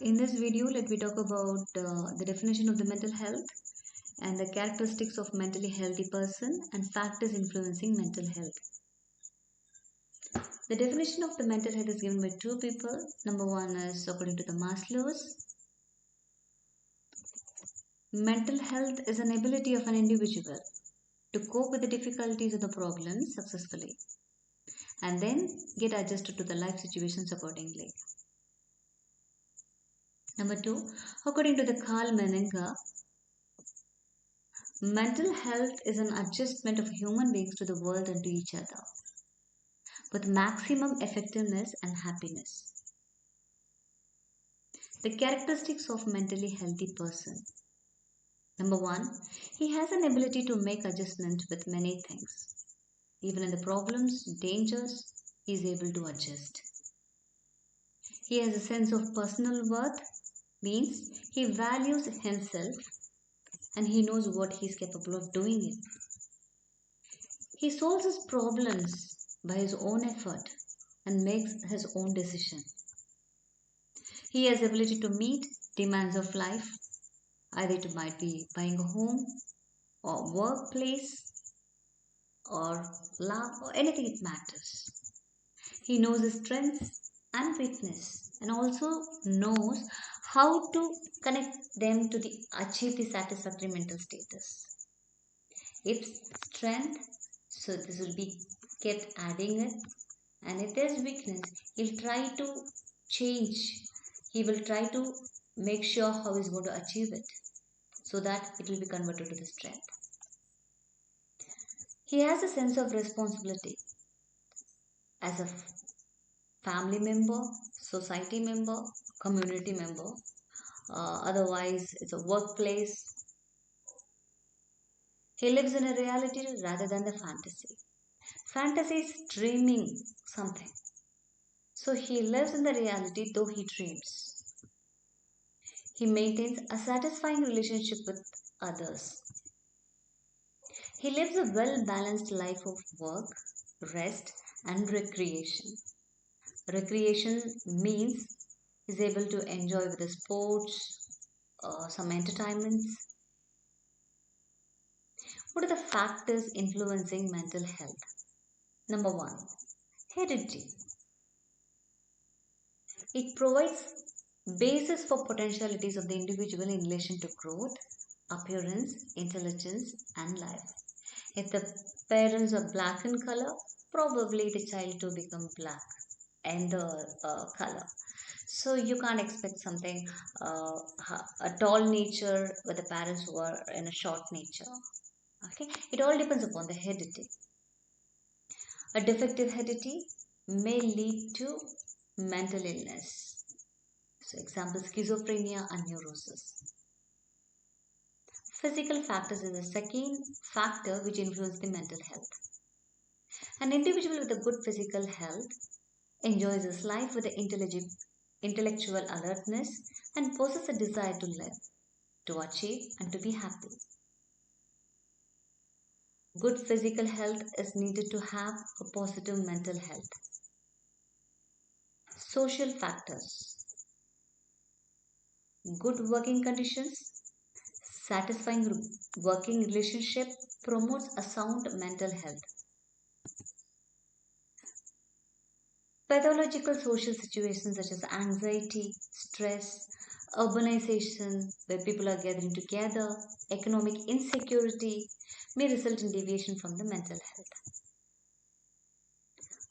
in this video, let me talk about the definition of the mental health and the characteristics of mentally healthy person and factors influencing mental health. The definition of the mental health is given by two people. Number one is according to the Maslow's. Mental health is an ability of an individual to cope with the difficulties of the problems successfully and then get adjusted to the life situations accordingly. Number two, according to the Carl Menninger, mental health is an adjustment of human beings to the world and to each other with maximum effectiveness and happiness. The characteristics of mentally healthy person. Number one, he has an ability to make adjustments with many things. Even in the problems, dangers, he is able to adjust. He has a sense of personal worth, means he values himself and he knows what he is capable of doing it. He solves his problems by his own effort and makes his own decision. He has the ability to meet demands of life, either it might be buying a home or workplace or love or anything it matters. He knows his strengths and weakness and also knows how to connect them to achieve the satisfactory mental status. If strength, so this will be kept adding it, and if there's weakness, he'll try to change. He will try to make sure how he's going to achieve it so that it will be converted to the strength. He has a sense of responsibility as a family member, society member, community member. Otherwise, it's a workplace. He lives in a reality rather than the fantasy. Fantasy is dreaming something. So he lives in the reality though he dreams. He maintains a satisfying relationship with others. He lives a well-balanced life of work, rest and recreation. Recreation means he's able to enjoy with the sports, some entertainments. What are the factors influencing mental health? Number one, heredity. It provides basis for potentialities of the individual in relation to growth, appearance, intelligence and life. If the parents are black in color, probably the child to become black and the color. So you can't expect something, a tall nature with the parents who are in a short nature. Okay, it all depends upon the heredity. A defective heredity may lead to mental illness. So example, schizophrenia and neurosis. Physical factors is the second factor which influence the mental health. An individual with a good physical health enjoys his life with the intellectual alertness and possesses a desire to live, to achieve and to be happy. Good physical health is needed to have a positive mental health. Social factors. Good working conditions, satisfying working relationship promotes a sound mental health. Pathological social situations such as anxiety, stress, urbanization, where people are gathering together, economic insecurity may result in deviation from the mental health.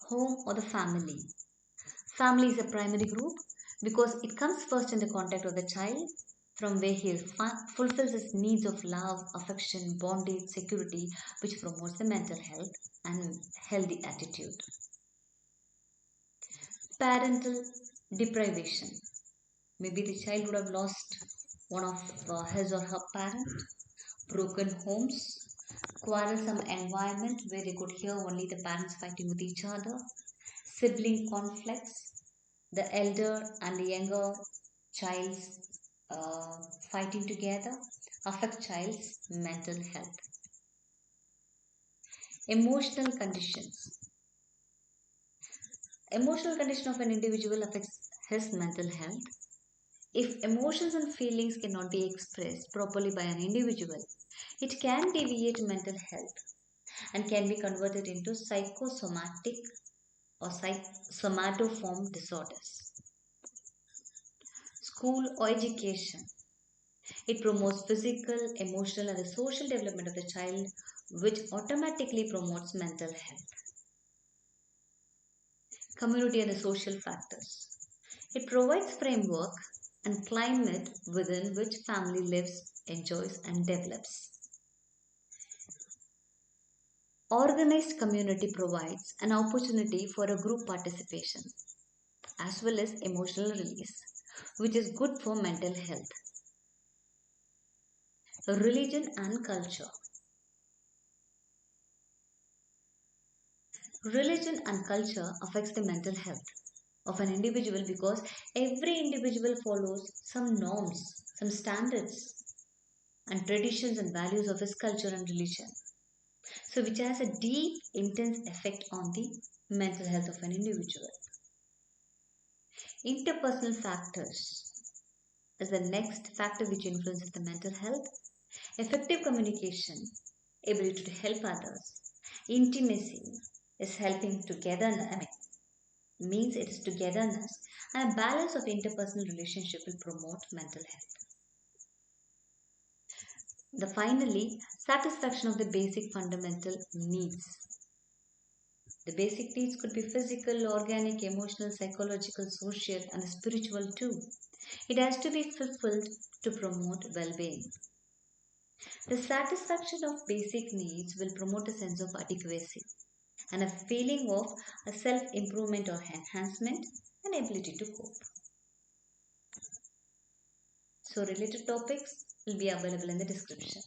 Home or the family. Family is a primary group because it comes first in the contact of the child, from where he fulfills his needs of love, affection, bondage, security, which promotes the mental health and healthy attitude. Parental deprivation. Maybe the child would have lost one of his or her parent, broken homes, quarrelsome environment where they could hear only the parents fighting with each other, sibling conflicts, the elder and the younger child's fighting together affect child's mental health. Emotional conditions. Emotional condition of an individual affects his mental health. If emotions and feelings cannot be expressed properly by an individual, it can deviate mental health and can be converted into psychosomatic or somatoform disorders. School or education. It promotes physical, emotional, and the social development of the child, which automatically promotes mental health. Community and the social factors. It provides framework and climate within which family lives, enjoys, and develops. Organized community provides an opportunity for a group participation as well as emotional release, which is good for mental health. Religion and culture. Religion and culture affects the mental health of an individual because every individual follows some norms, some standards and traditions and values of his culture and religion. So which has a deep, intense effect on the mental health of an individual. Interpersonal factors is the next factor which influences the mental health. Effective communication, ability to help others, intimacy is helping togetherness, means it is togetherness, and a balance of interpersonal relationship will promote mental health. The finally, satisfaction of the basic fundamental needs. The basic needs could be physical, organic, emotional, psychological, social, and spiritual too. It has to be fulfilled to promote well-being. The satisfaction of basic needs will promote a sense of adequacy and a feeling of a self-improvement or enhancement and ability to cope. So related topics will be available in the description.